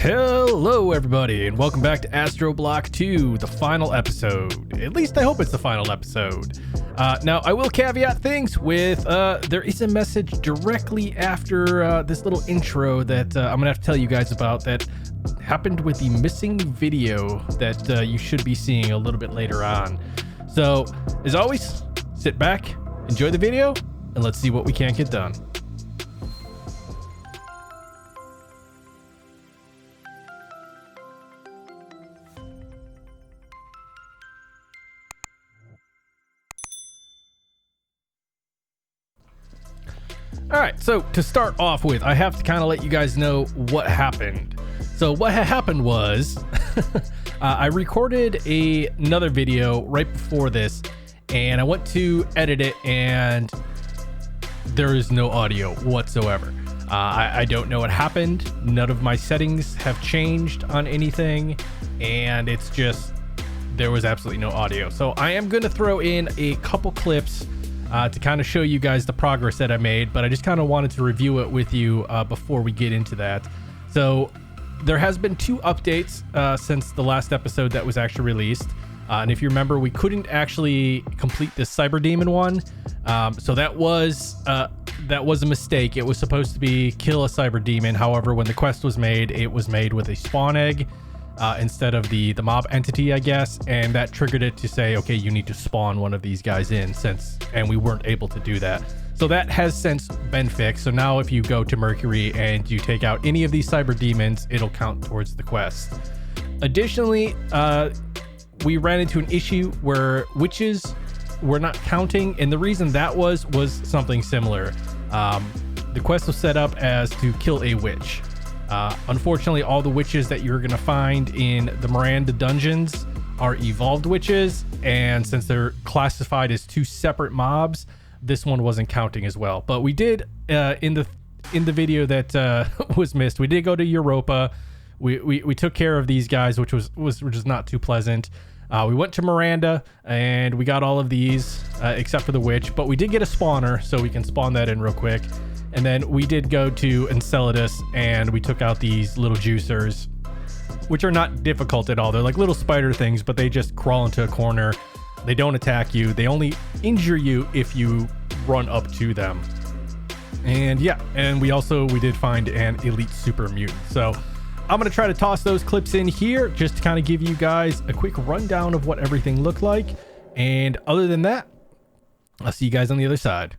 Hello everybody and welcome back to AstroBlock 2, the final episode. At least I hope it's the final episode. Now I will caveat things with there is a message directly after this little intro that I'm gonna have to tell you guys about that happened with the missing video that you should be seeing a little bit later on. So as always, sit back, enjoy the video, and let's see what we can't get done. All right, so to start off with, I have to kind of let you guys know what happened. So what happened was I recorded another video right before this, and I went to edit it, and there is no audio whatsoever. I don't know what happened. None of my settings have changed on anything, and it's just there was absolutely no audio. So I am going to throw in a couple clips to kind of show you guys the progress that I made, but I just kind of wanted to review it with you before we get into that. So there has been 2 updates since the last episode that was actually released. And if you remember, we couldn't actually complete this Cyber Demon one. So that was a mistake. It was supposed to be kill a Cyber Demon. However, when the quest was made, it was made with a spawn egg instead of the mob entity, I guess, and that triggered it to say, okay, you need to spawn one of these guys in, and we weren't able to do that. So that has since been fixed. So now if you go to Mercury and you take out any of these Cyber Demons, it'll count towards the quest. Additionally, we ran into an issue where witches were not counting, and the reason that was something similar. The quest was set up as to kill a witch. Unfortunately, all the witches that you're going to find in the Miranda dungeons are evolved witches, and since they're classified as 2 separate mobs, this one wasn't counting as well. But we did in the video that was missed, we did go to Europa. We took care of these guys, which was not too pleasant. We went to Miranda and we got all of these except for the witch, but we did get a spawner, so we can spawn that in real quick. And then we did go to Enceladus and we took out these little juicers, which are not difficult at all. They're like little spider things, but they just crawl into a corner. They don't attack you. They only injure you if you run up to them. And yeah, and we did find an elite super mutant. So I'm going to try to toss those clips in here just to kind of give you guys a quick rundown of what everything looked like. And other than that, I'll see you guys on the other side.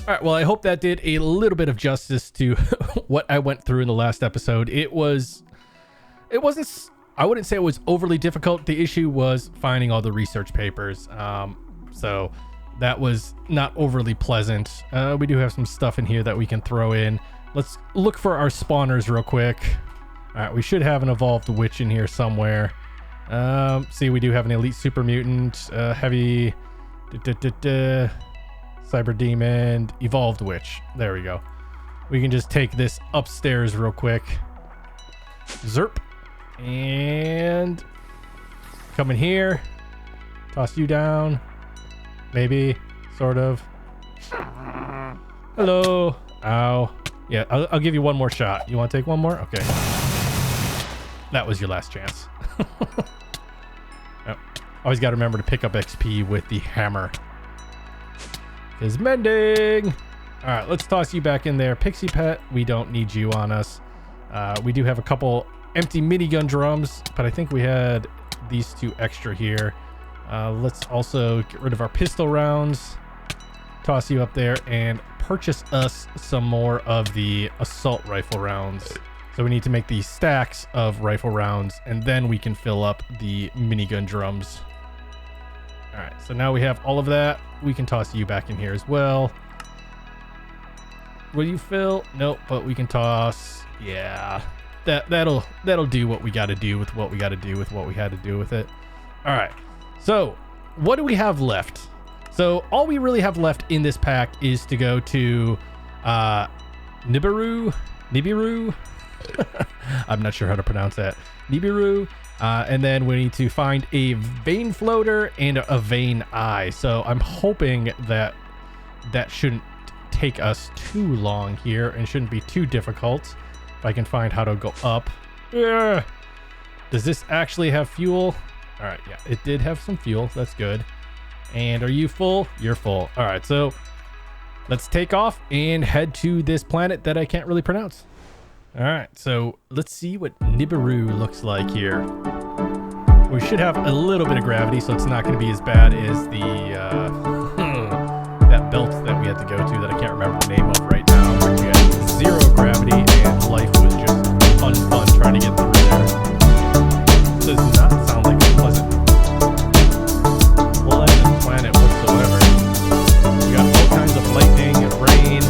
All right, well, I hope that did a little bit of justice to what I went through in the last episode. I wouldn't say it was overly difficult. The issue was finding all the research papers. So that was not overly pleasant. We do have some stuff in here that we can throw in. Let's look for our spawners real quick. All right, we should have an evolved witch in here somewhere. See, we do have an elite super mutant, heavy... Cyber Demon, Evolved Witch. There we go. We can just take this upstairs real quick. Zerp. And come in here. Toss you down. Maybe. Sort of. Hello. Ow. Yeah, I'll give you one more shot. You want to take one more? Okay. That was your last chance. Oh, always got to remember to pick up XP with the hammer. Is mending. All right, let's toss you back in there. Pixie Pet, we don't need you on us. We do have a couple empty minigun drums, but I think we had these 2 extra here. Let's also get rid of our pistol rounds. Toss you up there and purchase us some more of the assault rifle rounds. So we need to make these stacks of rifle rounds, and then we can fill up the minigun drums. All right, so now we have all of that. We can toss you back in here as well. Will you fill? Nope, but we can toss. Yeah, that'll do what we got to do with what we got to do with what we had to do with it. All right, so what do we have left? So all we really have left in this pack is to go to Nibiru. I'm not sure how to pronounce that. Nibiru. And then we need to find a vein floater and a vein eye. So I'm hoping that that shouldn't take us too long here and shouldn't be too difficult. If I can find how to go up. Yeah. Does this actually have fuel? All right. Yeah, it did have some fuel. That's good. And are you full? You're full. All right. So let's take off and head to this planet that I can't really pronounce. All right, so let's see what Nibiru looks like here. We should have a little bit of gravity, so it's not going to be as bad as the that belt that we had to go to that I can't remember the name of right now. Where we had 0 gravity and life was just unfun trying to get through there. Does not sound like a pleasant planet whatsoever. We got all kinds of lightning and rain.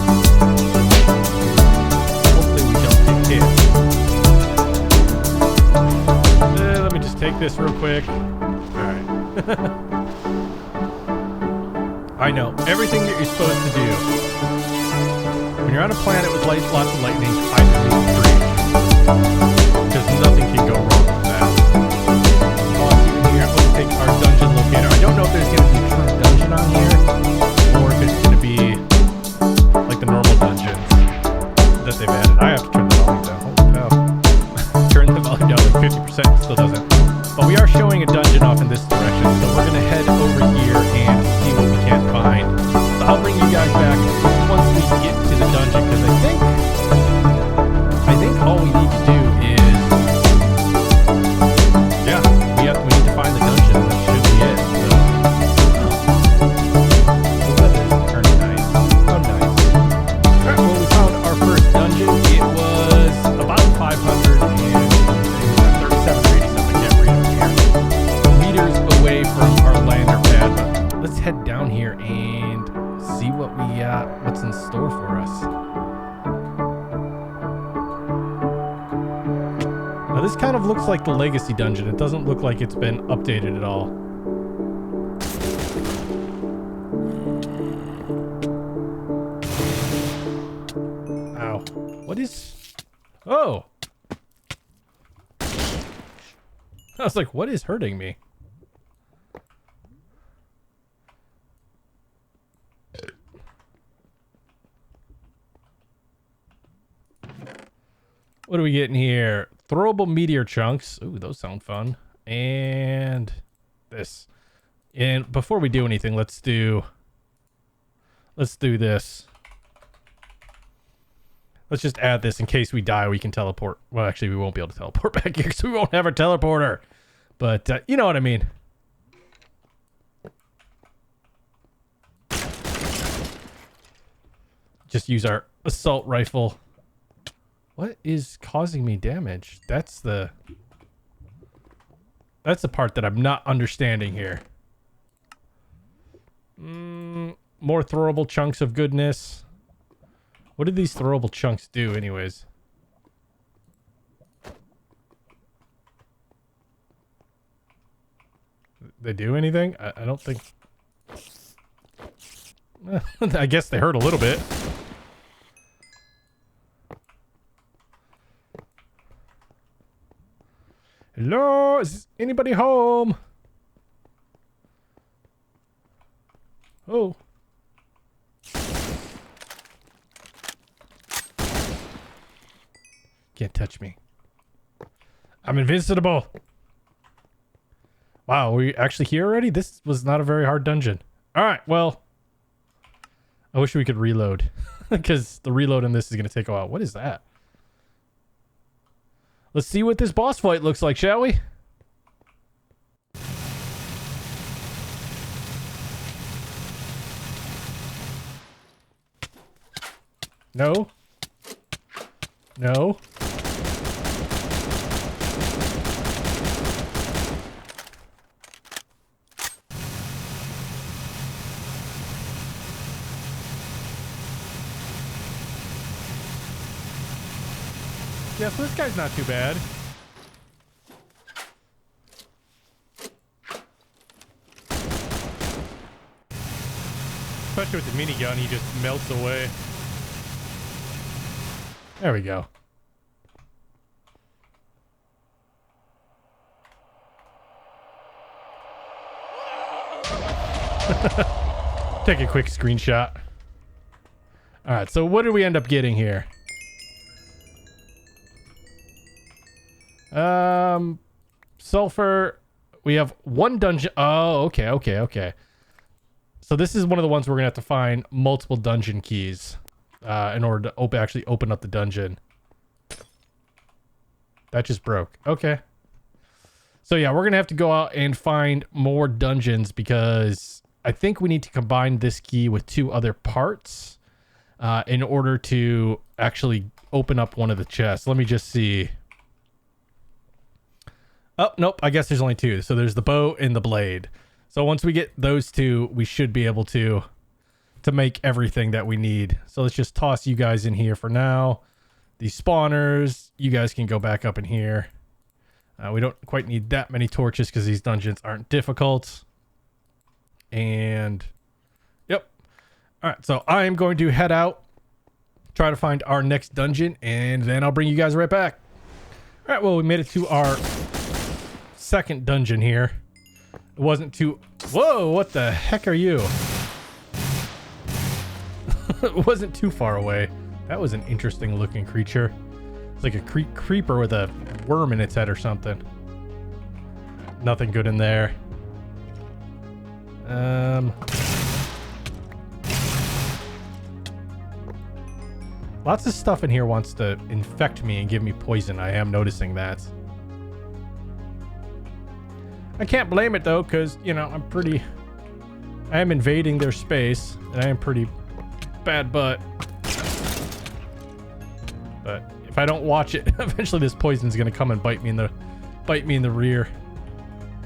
Let me just take this real quick. All right. I know everything that you're supposed to do when you're on a planet with lots of lightning. I believe free, because nothing can go wrong with that. Here, let's take our dungeon locator. I don't know if there's going to be a true dungeon on here, or if it's going to be like the normal dungeons that they've added. I have to turn the volume down. Holy cow. Turn the volume down like 50%, still doesn't. But we are showing a dungeon off in this direction, so we're going to head over here and see what we can find. So I'll bring you guys back once we get to the dungeon, because I think all we need to do is, yeah, we need to find the dungeon, and that should be it. So, the weather's turning nice. Oh, nice. All right, well, we found our first dungeon. It was about 500 and 37 or 87. I can't read over here. Meters away from our lander pad. But let's head down here and see what we got. What's in store for us. Now this kind of looks like the Legacy dungeon. It doesn't look like it's been updated at all. Ow. What is... Oh! I was like, what is hurting me? What are we getting here? Throwable meteor chunks. Ooh, those sound fun. And this. And before we do anything, let's do this. Let's just add this in case we die. We can teleport. Well, actually, we won't be able to teleport back here because we won't have our teleporter. But you know what I mean. Just use our assault rifle. What is causing me damage? That's the part that I'm not understanding here. More throwable chunks of goodness. What do these throwable chunks do anyways? They do anything? I don't think... I guess they hurt a little bit. Hello? Is anybody home? can't touch me. I'm invincible. Wow, are we actually here already? This was not a very hard dungeon. All right, well, I wish we could reload because the reload in this is going to take a while. What is that? Let's see what this boss fight looks like, shall we? No. No. Yeah, so this guy's not too bad. Especially with the minigun, he just melts away. There we go. Take a quick screenshot. All right, so what did we end up getting here? Sulfur. We have one dungeon. Oh, okay. So this is one of the ones we're gonna have to find multiple dungeon keys in order to actually open up the dungeon. That just broke. Okay. So yeah, we're gonna have to go out and find more dungeons because I think we need to combine this key with 2 other parts in order to actually open up one of the chests. Let me just see. Oh, nope. I guess there's only 2. So there's the bow and the blade. So once we get those 2, we should be able to make everything that we need. So let's just toss you guys in here for now. These spawners, you guys can go back up in here. We don't quite need that many torches because these dungeons aren't difficult. And yep. All right. So I am going to head out, try to find our next dungeon, and then I'll bring you guys right back. All right. Well, we made it to our second dungeon here. It wasn't too... Whoa, what the heck are you? It wasn't too far away. That was an interesting looking creature. It's like a creeper with a worm in its head or something. Nothing good in there. Lots of stuff in here wants to infect me and give me poison. I am noticing that. I can't blame it though, because, you know, I am invading their space, and I am pretty bad butt. But if I don't watch it, eventually this poison's gonna come and bite me in the rear.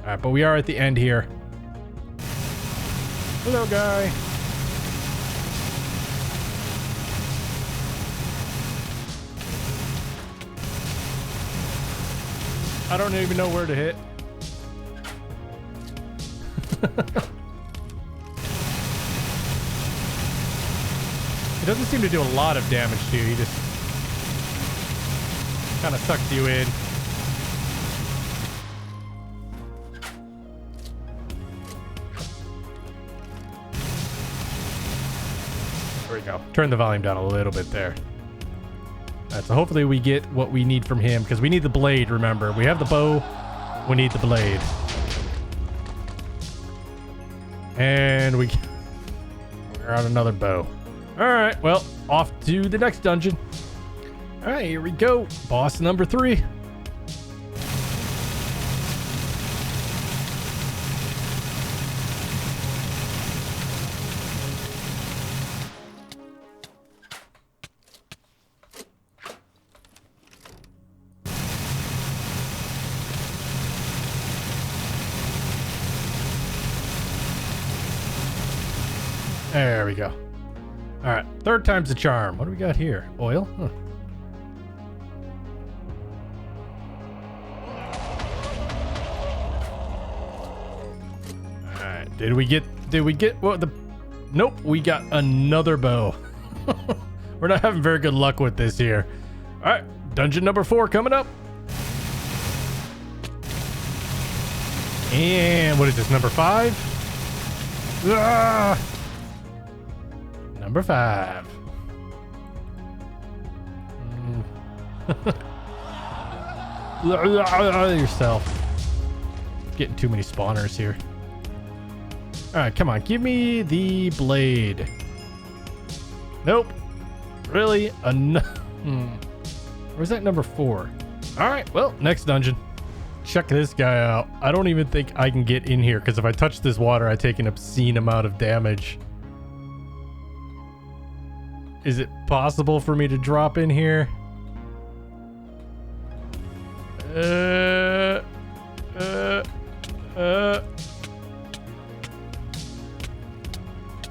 Alright, but we are at the end here. Hello, guy. I don't even know where to hit. It doesn't seem to do a lot of damage to you. He just kind of sucks you in. There we go. Turn the volume down a little bit there. All right, so hopefully we get what we need from him, because we need the blade, remember. We have the bow. We need the blade. And we're on another bow. All right, well, off to the next dungeon. All right, here we go. Boss number 3. There we go. All right, 3rd time's the charm. What do we got here? Oil? Huh. All right, did we get what the... Nope, we got another bow. We're not having very good luck with this here. All right, dungeon number 4 coming up. And what is this, number 5? Ah! Number 5. yourself. Getting too many spawners here. All right, come on. Give me the blade. Nope. Really? Where's that number 4? All right, well, next dungeon. Check this guy out. I don't even think I can get in here because if I touch this water, I take an obscene amount of damage. Is it possible for me to drop in here?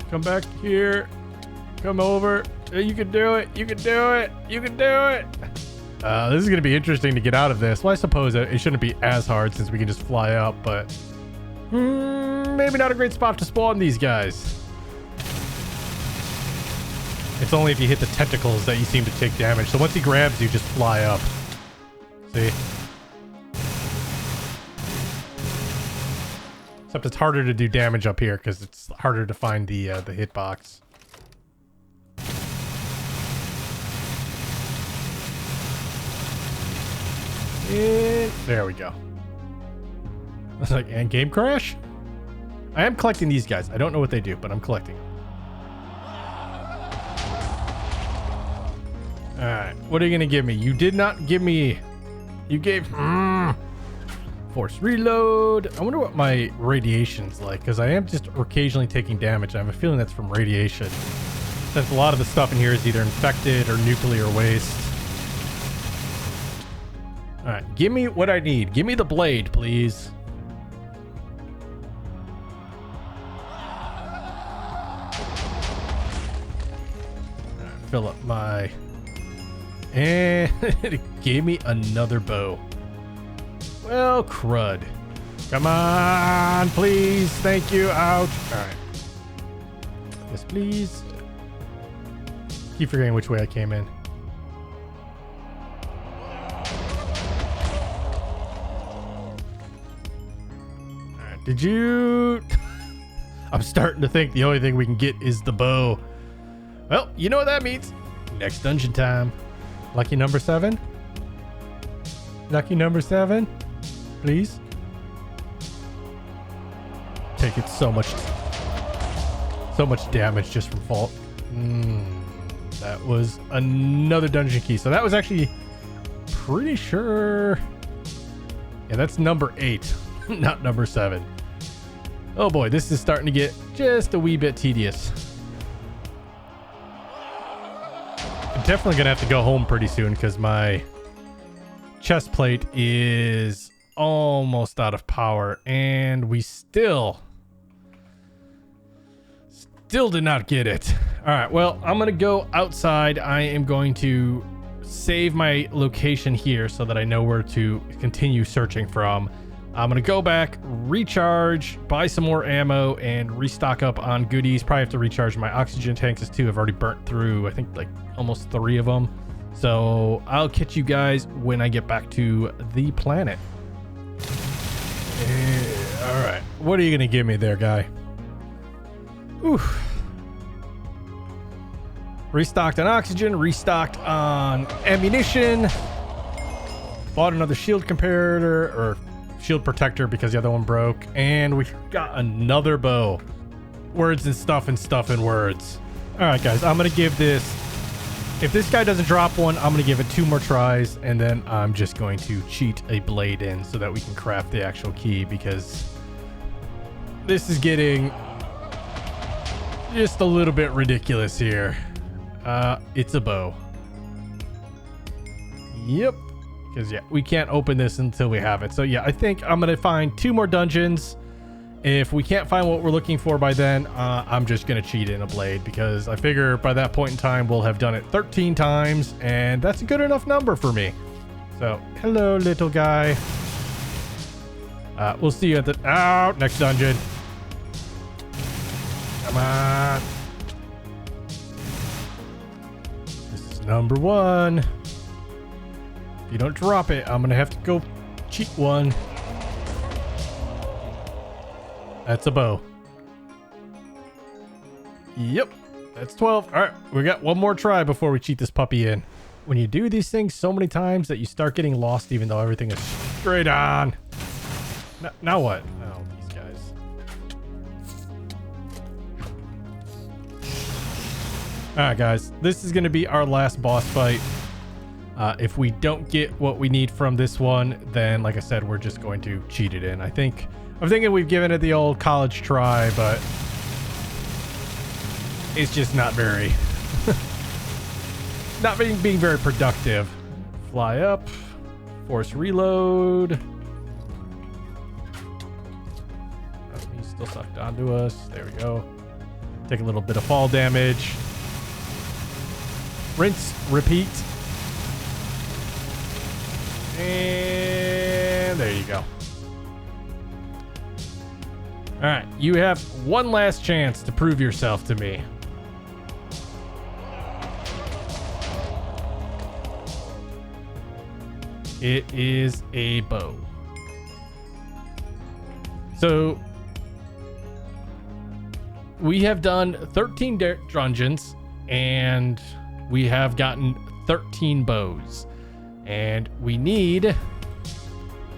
Come back here. Come over. You can do it. You can do it. You can do it. This is going to be interesting to get out of this. Well, I suppose it shouldn't be as hard since we can just fly up, but maybe not a great spot to spawn these guys. It's only if you hit the tentacles that you seem to take damage. So once he grabs you, just fly up. See? Except it's harder to do damage up here because it's harder to find the hitbox. And there we go. I was like, and game crash? I am collecting these guys. I don't know what they do, but I'm collecting. Alright, what are you gonna give me? You did not give me... You gave... Force reload. I wonder what my radiation's like, because I am just occasionally taking damage. I have a feeling that's from radiation, since a lot of the stuff in here is either infected or nuclear waste. Alright, give me what I need. Give me the blade, please. Alright, fill up my... And it gave me another bow. Well, crud. Come on, please. Thank you. Ouch. Alright. Yes, please. Keep forgetting which way I came in. Alright, did you... I'm starting to think the only thing we can get is the bow. Well, you know what that means. Next dungeon time. Lucky number 7? Lucky number 7? Please? Take it so much damage just from fault. That was another dungeon key. So that was actually pretty sure... Yeah, that's number 8, not number 7. Oh boy, this is starting to get just a wee bit tedious. I'm definitely gonna have to go home pretty soon because my chest plate is almost out of power and we still did not get it. All right, well, I'm gonna go outside. I am going to save my location here so that I know where to continue searching from. I'm gonna go back, recharge, buy some more ammo, and restock up on goodies. Probably have to recharge my oxygen tanks too. I've already burnt through, I think, like almost 3 of them. So I'll catch you guys when I get back to the planet. All right, what are you gonna give me there, guy? Oof. Restocked on oxygen, restocked on ammunition. Bought another shield comparator, or shield protector because the other one broke, and we got another bow. Words and stuff and words. All right, guys, I'm gonna give this, if this guy doesn't drop one, I'm gonna give it 2 more tries, and then I'm just going to cheat a blade in so that we can craft the actual key, because this is getting just a little bit ridiculous here. It's a bow. Yep. Because, yeah, we can't open this until we have it. So, yeah, I think I'm going to find 2 more dungeons. If we can't find what we're looking for by then, I'm just going to cheat in a blade. Because I figure by that point in time, we'll have done it 13 times. And that's a good enough number for me. So, hello, little guy. We'll see you at the... next dungeon. Come on. This is number 1. If you don't drop it, I'm gonna have to go cheat one. That's a bow. Yep, that's 12. All right, we got one more try before we cheat this puppy in. when you do these things so many times that you start getting lost, even though everything is straight on. Now what? Oh, these guys. All right, guys, this is going to be our last boss fight. If we don't get what we need from this one, then like I said, we're just going to cheat it in. I'm thinking we've given it the old college try, but it's just not very, not being very productive. Fly up, force reload. Oh, he's still sucked onto us. There we go. Take a little bit of fall damage. Rinse, repeat. And there you go. All right, you have one last chance to prove yourself to me. It is a bow. So we have done 13 dungeons and we have gotten 13 bows, and we need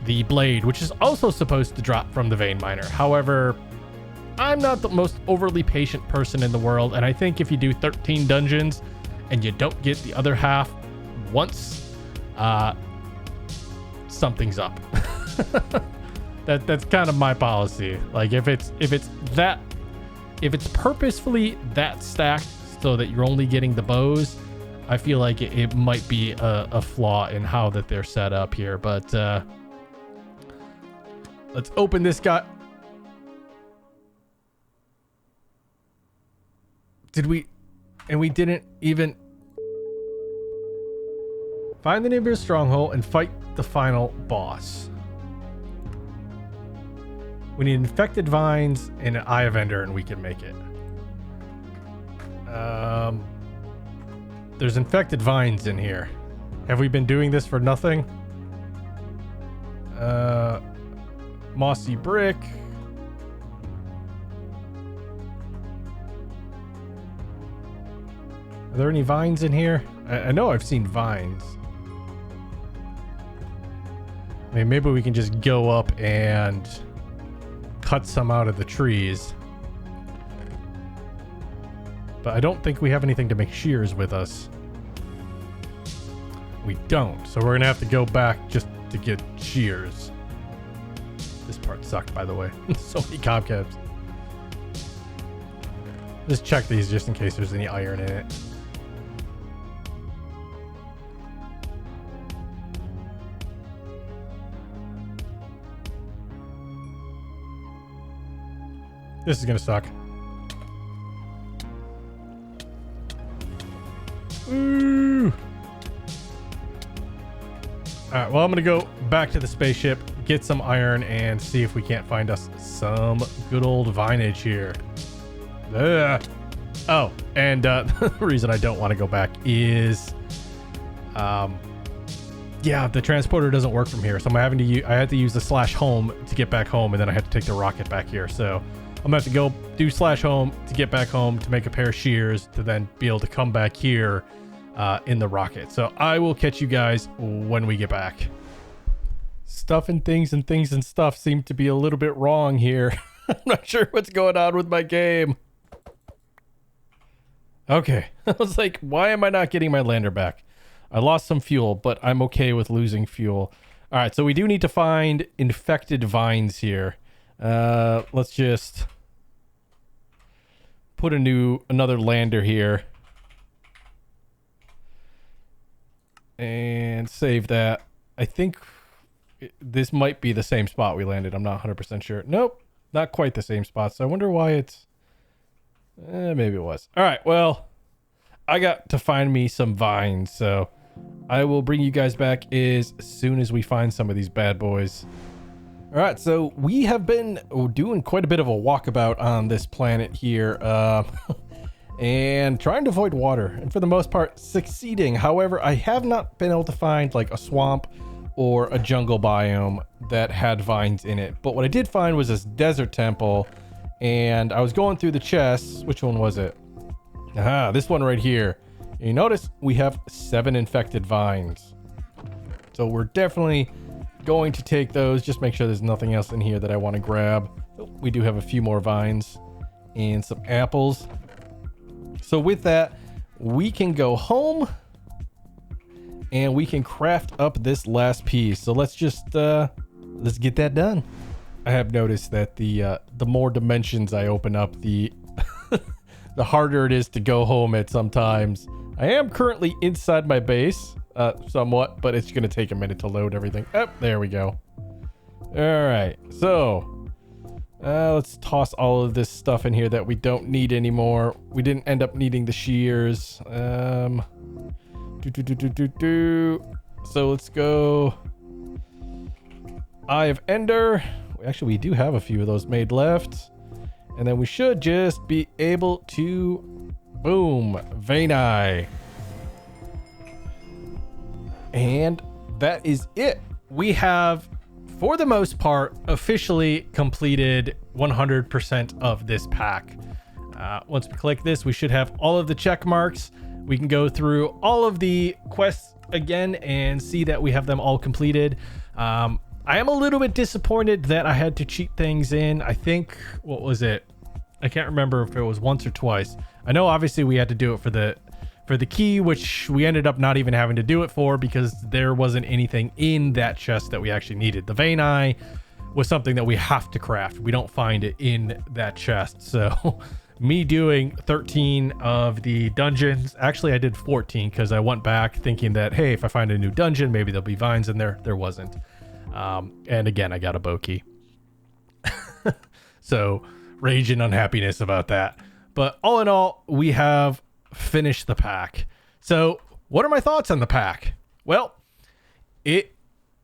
the blade, which is also supposed to drop from the vein miner. However, I'm not the most overly patient person in the world, and I think if you do 13 dungeons and you don't get the other half once, something's up. That's kind of my policy. Like if it's purposefully that stacked so that you're only getting the bows, I feel like it might be a flaw in how that they're set up here. But let's open this guy. We didn't even find the neighbor's stronghold and fight the final boss. We need infected vines and an eye of ender, and we can make it. There's infected vines in here. Have we been doing this for nothing? Mossy brick. Are there any vines in here? I know I've seen vines. I mean, maybe we can just go up and cut some out of the trees. But I don't think we have anything to make shears with us. We don't. So we're going to have to go back just to get shears. This part sucked, by the way. So many cobwebs. Just check these just in case there's any iron in it. This is going to suck. Ooh. Alright, well, I'm gonna go back to the spaceship, get some iron, and see if we can't find us some good old vinage here. Ugh. Oh, and the reason I don't want to go back is yeah, the transporter doesn't work from here, so I'm having to I had to use the /home to get back home, and then I had to take the rocket back here. So I'm gonna have to go do /home to get back home to make a pair of shears to then be able to come back here in the rocket. So I will catch you guys when we get back. Stuff and things and stuff seem to be a little bit wrong here. I'm not sure what's going on with my game. Okay. I was like, why am I not getting my lander back? I lost some fuel, but I'm okay with losing fuel. All right, so we do need to find infected vines here. Let's just put another lander here and save that. I think this might be the same spot we landed. I'm not 100% sure. Nope, not quite the same spot. So I wonder why it's maybe it was. All right, well, I got to find me some vines, so I will bring you guys back as soon as we find some of these bad boys. All right, so we have been doing quite a bit of a walkabout on this planet here, and trying to avoid water, and for the most part succeeding. However, I have not been able to find like a swamp or a jungle biome that had vines in it. But what I did find was this desert temple, and I was going through the chests. Which one was it? Aha, this one right here. You notice we have 7 infected vines. So we're definitely going to take those. Just make sure there's nothing else in here that I want to grab. We do have a few more vines and some apples. So with that, we can go home and we can craft up this last piece. So let's just let's get that done. I have noticed that the more dimensions I open up, the the harder it is to go home at sometimes. I am currently inside my base, somewhat, but it's gonna take a minute to load everything. Oh, there we go. All right, so let's toss all of this stuff in here that we don't need anymore. We didn't end up needing the shears. So let's go. Eye of Ender. Actually, we do have a few of those made left. And then we should just be able to, boom, Vein Eye. And that is it. We have, for the most part, officially completed 100% of this pack. Once we click this, we should have all of the check marks. We can go through all of the quests again and see that we have them all completed. I am a little bit disappointed that I had to cheat things in. I think, what was it? I can't remember if it was once or twice. I know obviously we had to do it for the key, which we ended up not even having to do it for because there wasn't anything in that chest that we actually needed. The Vein Eye was something that we have to craft. We don't find it in that chest. So me doing 13 of the dungeons, actually I did 14 because I went back thinking that, hey, if I find a new dungeon, maybe there'll be vines in there. There wasn't. And again, I got a bow key. So rage and unhappiness about that. But all in all, we have finished the pack. So what are my thoughts on the pack? Well, it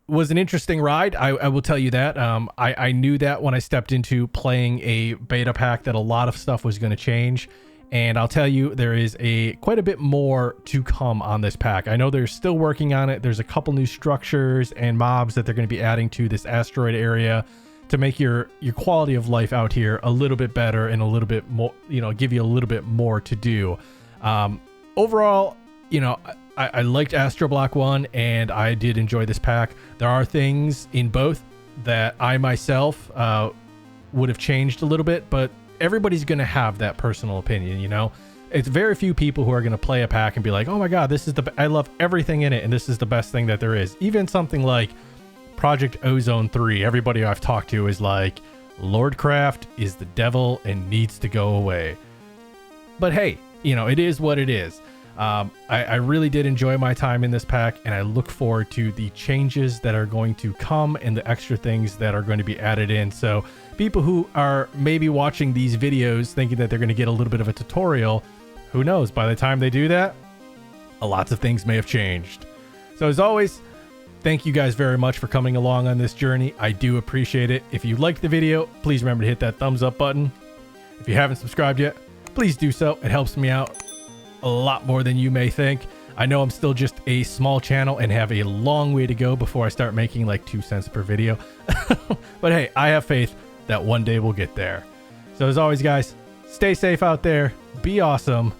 was an interesting ride. I will tell you that. I knew that when I stepped into playing a beta pack that a lot of stuff was going to change. And I'll tell you, there is quite a bit more to come on this pack. I know they're still working on it. There's a couple new structures and mobs that they're going to be adding to this asteroid area to make your quality of life out here a little bit better and a little bit more, give you a little bit more to do. Overall, I liked AstroBlock 1 and I did enjoy this pack. There are things in both that I myself would have changed a little bit, but everybody's going to have that personal opinion, It's very few people who are going to play a pack and be like, oh my God, I love everything in it and this is the best thing that there is. Even something like Project Ozone 3, everybody I've talked to is like, Lordcraft is the devil and needs to go away. But hey, it is what it is. I really did enjoy my time in this pack, and I look forward to the changes that are going to come and the extra things that are going to be added in. So people who are maybe watching these videos thinking that they're going to get a little bit of a tutorial, who knows? By the time they do that, lots of things may have changed. So as always, thank you guys very much for coming along on this journey. I do appreciate it. If you liked the video, please remember to hit that thumbs up button. If you haven't subscribed yet, please do so. It helps me out a lot more than you may think. I know I'm still just a small channel and have a long way to go before I start making like 2 cents per video. But hey, I have faith that one day we'll get there. So as always, guys, stay safe out there, be awesome,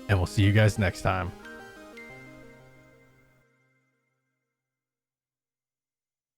and we'll see you guys next time.